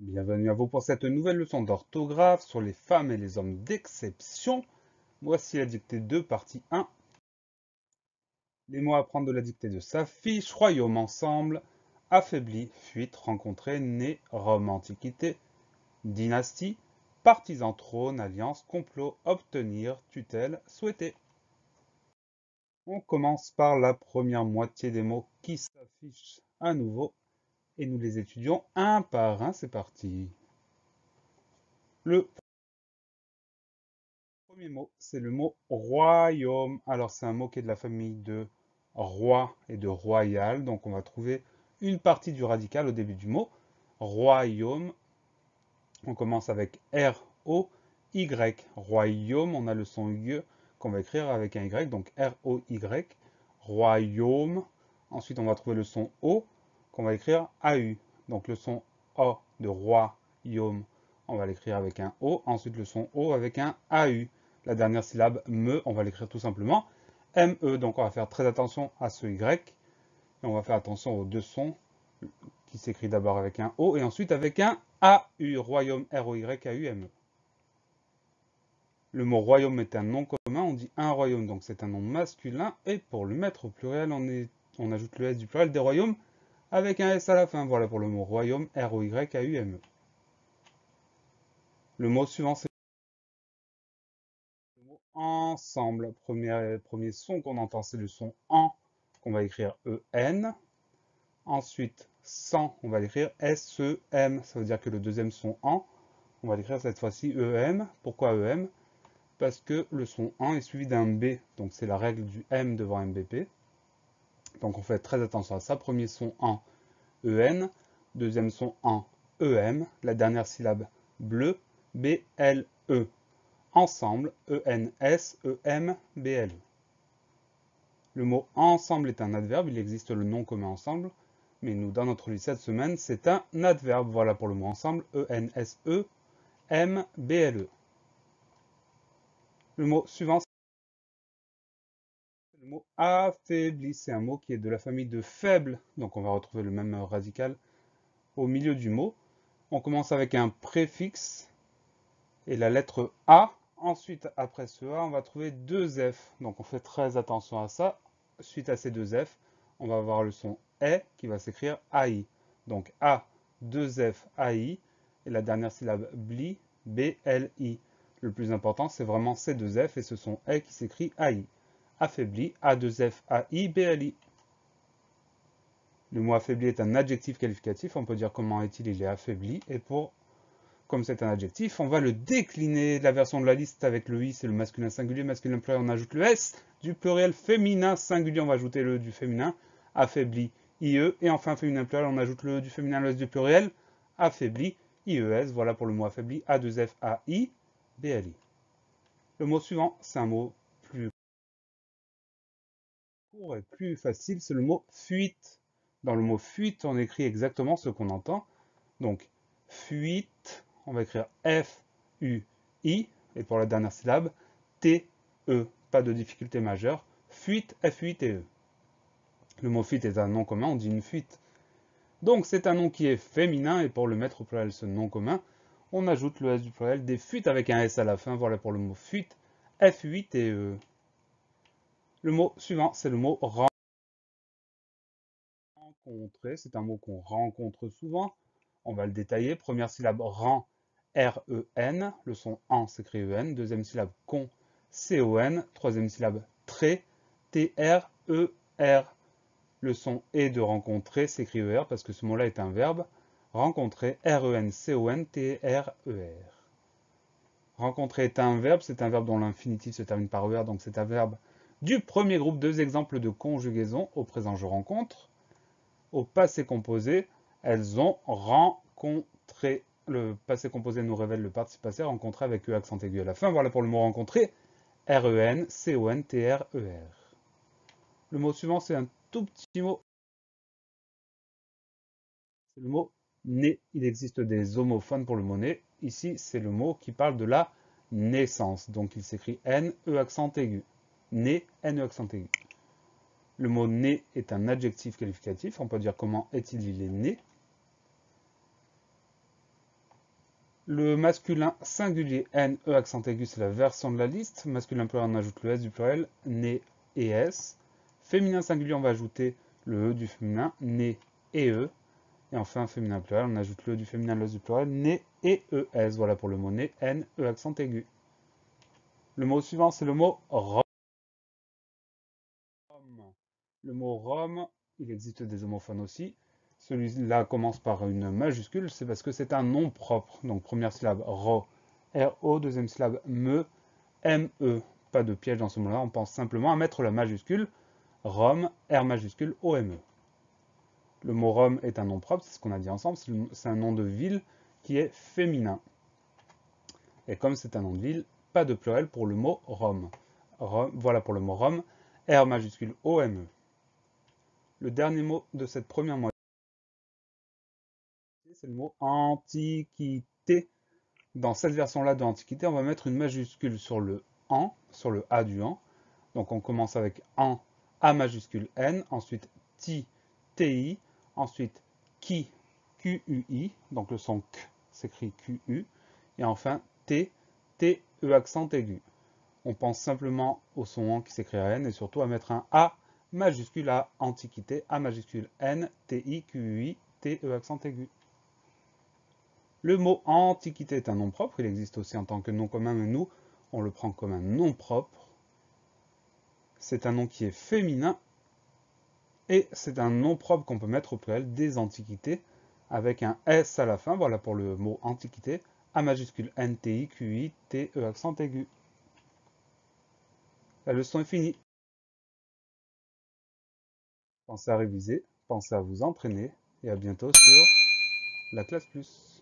Bienvenue à vous pour cette nouvelle leçon d'orthographe sur les femmes et les hommes d'exception. Voici la dictée 2, partie 1. Les mots à apprendre de la dictée de sa fiche: royaume, ensemble, affaibli, fuite, rencontré, né, Rome, antiquité, dynastie, partisan, trône, alliance, complot, obtenir, tutelle, souhaiter. On commence par la première moitié des mots qui s'affichent à nouveau et nous les étudions un par un. C'est parti. Le premier mot, c'est le mot royaume. Alors, c'est un mot qui est de la famille de roi et de royal. Donc, on va trouver une partie du radical au début du mot. Royaume. On commence avec R-O-Y. Royaume, on a le son Y qu'on va écrire avec un Y. Donc, R-O-Y. Royaume. Ensuite, on va trouver le son O qu'on va écrire A-U. Donc, le son O de royaume, on va l'écrire avec un O. Ensuite, le son O avec un AU. La dernière syllabe, me, on va l'écrire tout simplement ME. Donc, on va faire très attention à ce Y. Et on va faire attention aux deux sons qui s'écrit d'abord avec un O et ensuite avec un AU. Royaume, R-O-Y-A-U-M-E. Le mot royaume est un nom commun. On dit un royaume, donc c'est un nom masculin. Et pour le mettre au pluriel, on ajoute le S du pluriel des royaumes avec un S à la fin. Voilà pour le mot royaume, R-O-Y-A-U-M-E. Le mot suivant, c'est le mot ensemble. Premier son qu'on entend, c'est le son en, qu'on va écrire E-N. Ensuite, sans, on va l'écrire S-E-M. Ça veut dire que le deuxième son en, on va l'écrire cette fois-ci E-M. Pourquoi E-M? Parce que le son en est suivi d'un B. Donc c'est la règle du M devant MBP. Donc on fait très attention à ça. Premier son en, E-N. Deuxième son en, E-M. La dernière syllabe, bleu, B-L-E. Ensemble, E-N-S-E-M-B-L-E. Le mot ensemble est un adverbe, il existe le nom commun ensemble, mais nous, dans notre lycée cette semaine, c'est un adverbe. Voilà pour le mot ensemble, E-N-S-E-M-B-L-E. Le mot suivant, c'est le mot affaibli. C'est un mot qui est de la famille de faible, donc on va retrouver le même radical au milieu du mot. On commence avec un préfixe et la lettre A. Ensuite, après ce A, on va trouver deux F. Donc on fait très attention à ça. Suite à ces deux F, on va avoir le son E qui va s'écrire AI. Donc A, deux F, AI. Et la dernière syllabe BLI, B-L-I. Le plus important, c'est vraiment ces deux F et ce son E qui s'écrit AI. Affaibli, A, deux F, AI, B-L-I. Le mot affaibli est un adjectif qualificatif. On peut dire comment est-il, il est affaibli. Et comme c'est un adjectif, on va le décliner. La version de la liste avec le I, c'est le masculin singulier. Masculin pluriel, on ajoute le S. Du pluriel féminin singulier, on va ajouter le du féminin. Affaibli, IE. Et enfin, féminin pluriel, on ajoute le du féminin, le S du pluriel. Affaibli, IES. Voilà pour le mot affaibli. A2FAI, BLI. Le mot suivant, c'est un mot plus court et plus facile, c'est le mot fuite. Dans le mot fuite, on écrit exactement ce qu'on entend. Donc, fuite, on va écrire F-U-I, et pour la dernière syllabe, T-E. Pas de difficulté majeure. Fuite, F-U-I-T-E. Le mot fuite est un nom commun, on dit une fuite. Donc, c'est un nom qui est féminin, et pour le mettre au pluriel, ce nom commun, on ajoute le S du pluriel des fuites avec un S à la fin. Voilà pour le mot fuite, F-U-I-T-E. Le mot suivant, c'est le mot rencontrer. C'est un mot qu'on rencontre souvent. On va le détailler. Première syllabe, ren, R-E-N. Le son en s'écrit E-N. Deuxième syllabe, con, C-O-N. Troisième syllabe, tré, T-R-E-R. Le son est de rencontrer s'écrit E-R parce que ce mot-là est un verbe. Rencontrer, R-E-N-C-O-N-T-R-E-R. Rencontrer est un verbe, c'est un verbe dont l'infinitif se termine par ER, donc c'est un verbe du premier groupe. Deux exemples de conjugaison. Au présent, je rencontre. Au passé composé, elles ont rencontré. Le passé composé nous révèle le participe passé rencontré avec E accent aigu à la fin. Voilà pour le mot rencontrer. R-E-N-C-O-N-T-R-E-R. Le mot suivant, c'est un tout petit mot. C'est le mot né. Il existe des homophones pour le mot né. Ici, c'est le mot qui parle de la naissance. Donc, il s'écrit N, E accent aigu. Né, N, E accent aigu. Le mot né est un adjectif qualificatif. On peut dire comment est-il, il est né. Le masculin singulier N, E accent aigu, c'est la version de la liste. Masculin pluriel, on ajoute le S du pluriel, né et S. Féminin singulier, on va ajouter le E du féminin, né et E. Et enfin, féminin pluriel, on ajoute le E du féminin, le S du pluriel, né et ES. Voilà pour le mot né, N, E accent aigu. Le mot suivant, c'est le mot Rome. Le mot Rome, il existe des homophones aussi. Celui-là commence par une majuscule, c'est parce que c'est un nom propre. Donc première syllabe ro, R-O, deuxième syllabe me, M-E. Pas de piège dans ce mot-là, on pense simplement à mettre la majuscule Rome, R majuscule, O-M-E. Le mot Rome est un nom propre, c'est ce qu'on a dit ensemble, c'est un nom de ville qui est féminin. Et comme c'est un nom de ville, pas de pluriel pour le mot Rome. Voilà pour le mot Rome, R majuscule, O-M-E. Le dernier mot de cette première moitié, c'est le mot antiquité. Dans cette version-là de antiquité, on va mettre une majuscule sur le an, sur le A du an. Donc on commence avec an, A majuscule N, ensuite ti, TI, ensuite qui, QUI, donc le son K s'écrit QU, et enfin T, TE accent aigu. On pense simplement au son an qui s'écrit à N et surtout à mettre un A majuscule à antiquité, A majuscule N, TI, QUI, TE accent aigu. Le mot antiquité est un nom propre, il existe aussi en tant que nom commun, mais nous, on le prend comme un nom propre. C'est un nom qui est féminin et c'est un nom propre qu'on peut mettre au pluriel des antiquités avec un S à la fin. Voilà pour le mot antiquité. A majuscule N, T, I, Q, I, T, E accent aigu. La leçon est finie. Pensez à réviser, pensez à vous entraîner et à bientôt sur la classe plus.